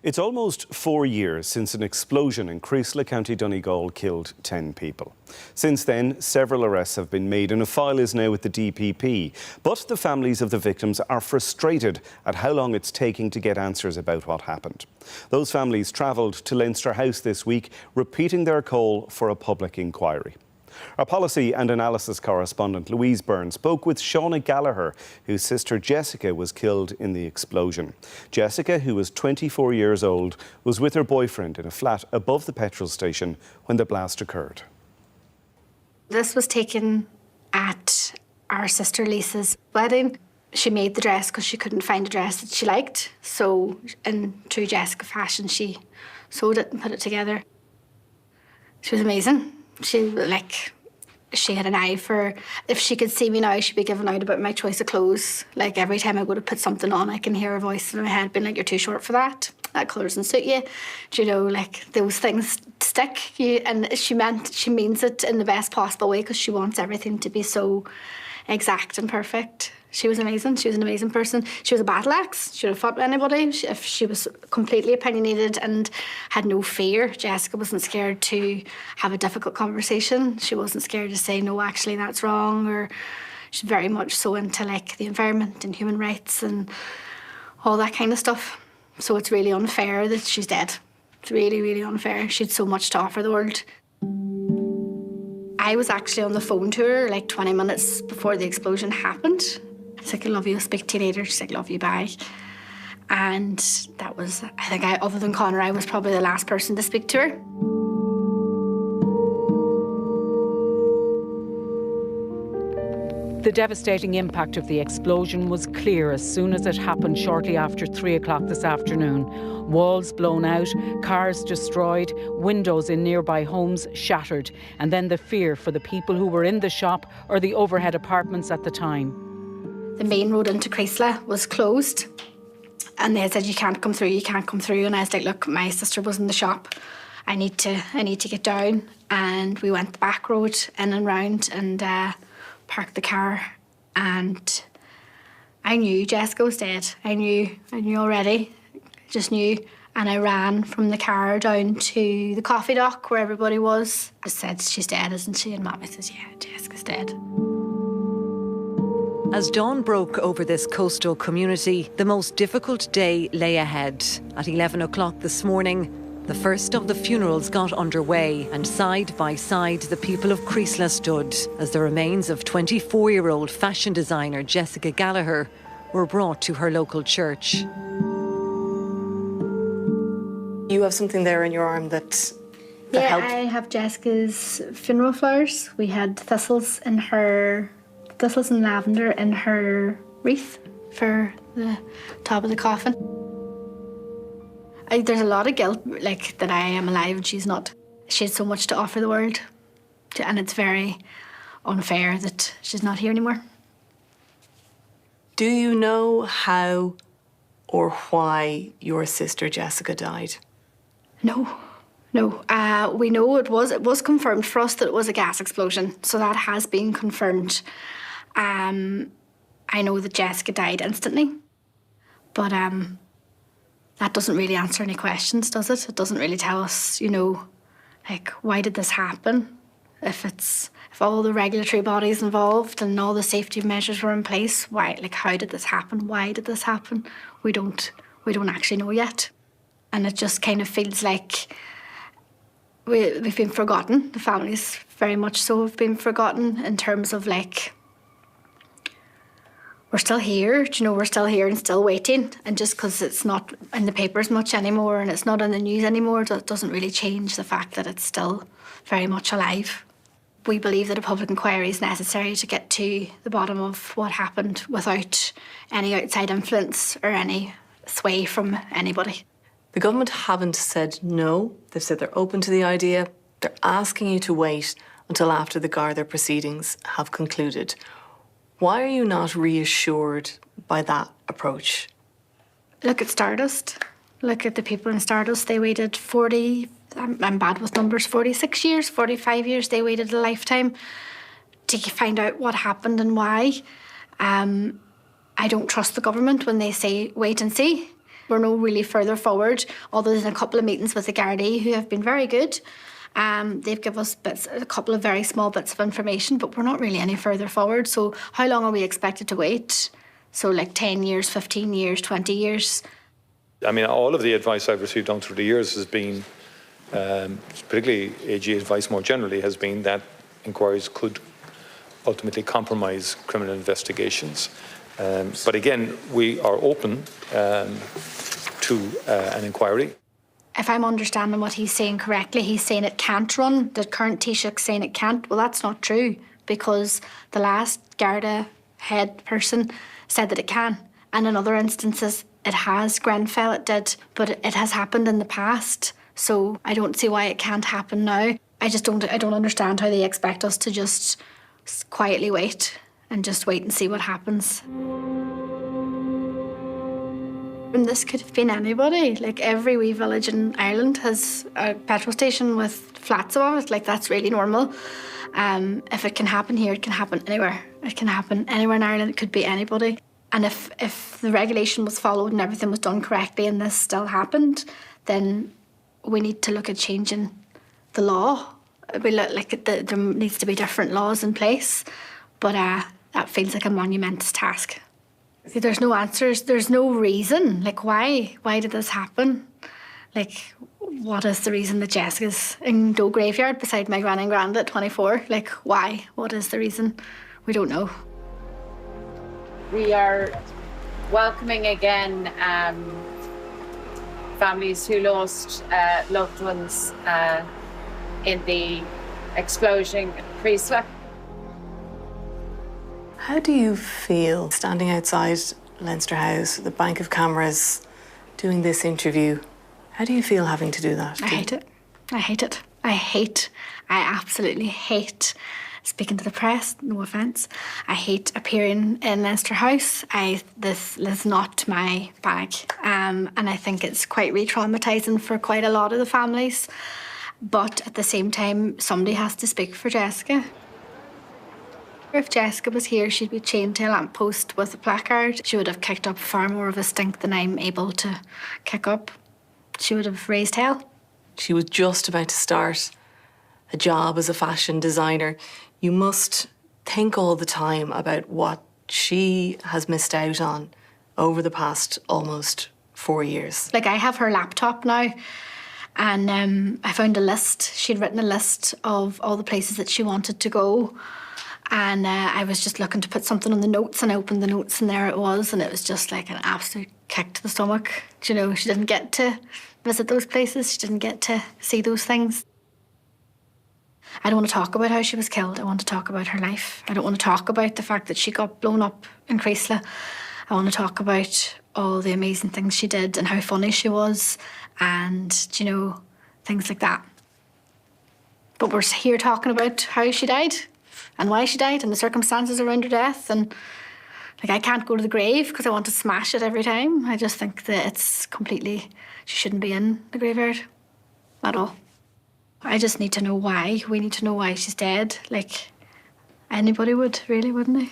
It's almost 4 years since an explosion in Creeslough, County Donegal killed 10 people. Since then, several arrests have been made and a file is now with the DPP. But the families of the victims are frustrated at how long it's taking to get answers about what happened. Those families travelled to Leinster House this week, repeating their call for a public inquiry. Our policy and analysis correspondent Louise Byrne spoke with Jessica Gallagher, whose sister Jessica was killed in the explosion. Jessica, who was 24 years old, was with her boyfriend in a flat above the petrol station when the blast occurred. This was taken at our sister Lisa's wedding. She made the dress because she couldn't find a dress that she liked. So in true Jessica fashion, she sewed it and put it together. She was amazing. She had an eye for, if she could see me now, she'd be giving out about my choice of clothes. Like every time I go to put something on, I can hear her voice in my head being like, "You're too short for that. That colour doesn't suit you." Do you know, like those things stick. And she means it in the best possible way because she wants everything to be so exact and perfect. She was amazing. She was an amazing person. She was a battle axe. She would have fought with anybody if she was completely opinionated and had no fear. Jessica wasn't scared to have a difficult conversation. She wasn't scared to say, "No, actually, that's wrong," or she's very much so into like the environment and human rights and all that kind of stuff. So it's really unfair that she's dead. It's really, really unfair. She had so much to offer the world. I was actually on the phone to her like 20 minutes before the explosion happened. She's like, "I love you," I speak to you later. She's like, "Love you, bye." And that was, I think, other than Connor, I was probably the last person to speak to her. The devastating impact of the explosion was clear as soon as it happened shortly after 3 o'clock this afternoon. Walls blown out, cars destroyed, windows in nearby homes shattered, and then the fear for the people who were in the shop or the overhead apartments at the time. The main road into Creeslough was closed, and they said, "You can't come through, you can't come through." And I was like, "Look, my sister was in the shop. I need to get down." And we went the back road in and round and parked the car. And I knew Jessica was dead. I knew already. Just knew. And I ran from the car down to the coffee dock where everybody was. I said, "She's dead, isn't she?" And Mammy says, "Yeah, Jessica's dead." As dawn broke over this coastal community, the most difficult day lay ahead. At 11 o'clock this morning, the first of the funerals got underway, and side by side the people of Creeslough stood as the remains of 24-year-old fashion designer Jessica Gallagher were brought to her local church. You have something there in your arm that yeah, helped? I have Jessica's funeral flowers. We had thistles and lavender in her wreath for the top of the coffin. There's a lot of guilt, like, that I am alive and she's not. She had so much to offer the world, and it's very unfair that she's not here anymore. Do you know how or why your sister Jessica died? No. We know it was confirmed for us that it was a gas explosion, so that has been confirmed. I know that Jessica died instantly, but that doesn't really answer any questions, does it? It doesn't really tell us, like, why did this happen? If all the regulatory bodies involved and all the safety measures were in place, why? Like, how did this happen? Why did this happen? We don't actually know yet, and it just kind of feels like we've been forgotten. The families very much so have been forgotten in terms of, like, we're still here, we're still here and still waiting. And just because it's not in the papers much anymore and it's not in the news anymore, that doesn't really change the fact that it's still very much alive. We believe that a public inquiry is necessary to get to the bottom of what happened without any outside influence or any sway from anybody. The government haven't said no. They've said they're open to the idea. They're asking you to wait until after the Garda proceedings have concluded. Why are you not reassured by that approach? Look at Stardust. Look at the people in Stardust. They waited 40, I'm bad with numbers, 46 years, 45 years. They waited a lifetime to find out what happened and why. I don't trust the government when they say wait and see. We're no really further forward, other than a couple of meetings with the Gardaí who have been very good. They've given us a couple of very small bits of information, but we're not really any further forward. So how long are we expected to wait? So like 10 years, 15 years, 20 years? I mean, all of the advice I've received down through the years has been, particularly AG advice more generally, has been that inquiries could ultimately compromise criminal investigations. But again, we are open to an inquiry. If I'm understanding what he's saying correctly, he's saying it can't run. The current Taoiseach's saying it can't. Well, that's not true, because the last Garda head person said that it can. And in other instances, it has. Grenfell it did, but it has happened in the past. So I don't see why it can't happen now. I don't understand how they expect us to just quietly wait and just wait and see what happens. And this could have been anybody. Like, every wee village in Ireland has a petrol station with flats above it. Like, that's really normal. If it can happen here, it can happen anywhere. It can happen anywhere in Ireland. It could be anybody. And if the regulation was followed and everything was done correctly and this still happened, then we need to look at changing the law. There needs to be different laws in place, but that feels like a monumentous task. See, there's no answers. There's no reason. Like, why? Why did this happen? Like, what is the reason that Jessica's in Doe Graveyard beside my gran and grand at 24? Like, why? What is the reason? We don't know. We are welcoming again families who lost loved ones in the explosion in Creeslough. How do you feel standing outside Leinster House, the bank of cameras, doing this interview? How do you feel having to do that? I hate it. I hate it. I absolutely hate speaking to the press, no offence. I hate appearing in Leinster House. This is not my bag. And I think it's quite re-traumatising for quite a lot of the families. But at the same time, somebody has to speak for Jessica. If Jessica was here, she'd be chained to a lamppost with a placard. She would have kicked up far more of a stink than I'm able to kick up. She would have raised hell. She was just about to start a job as a fashion designer. You must think all the time about what she has missed out on over the past almost 4 years. Like, I have her laptop now, and I found a list. She'd written a list of all the places that she wanted to go. And I was just looking to put something on the notes, and I opened the notes and there it was, and it was just like an absolute kick to the stomach. You know, she didn't get to visit those places. She didn't get to see those things. I don't want to talk about how she was killed. I want to talk about her life. I don't want to talk about the fact that she got blown up in Creeslough. I want to talk about all the amazing things she did and how funny she was and, you know, things like that. But we're here talking about how she died and why she died and the circumstances around her death. And, like, I can't go to the grave because I want to smash it every time. I just think that it's completely... She shouldn't be in the graveyard at all. I just need to know why. We need to know why she's dead. Like, anybody would, really, wouldn't they?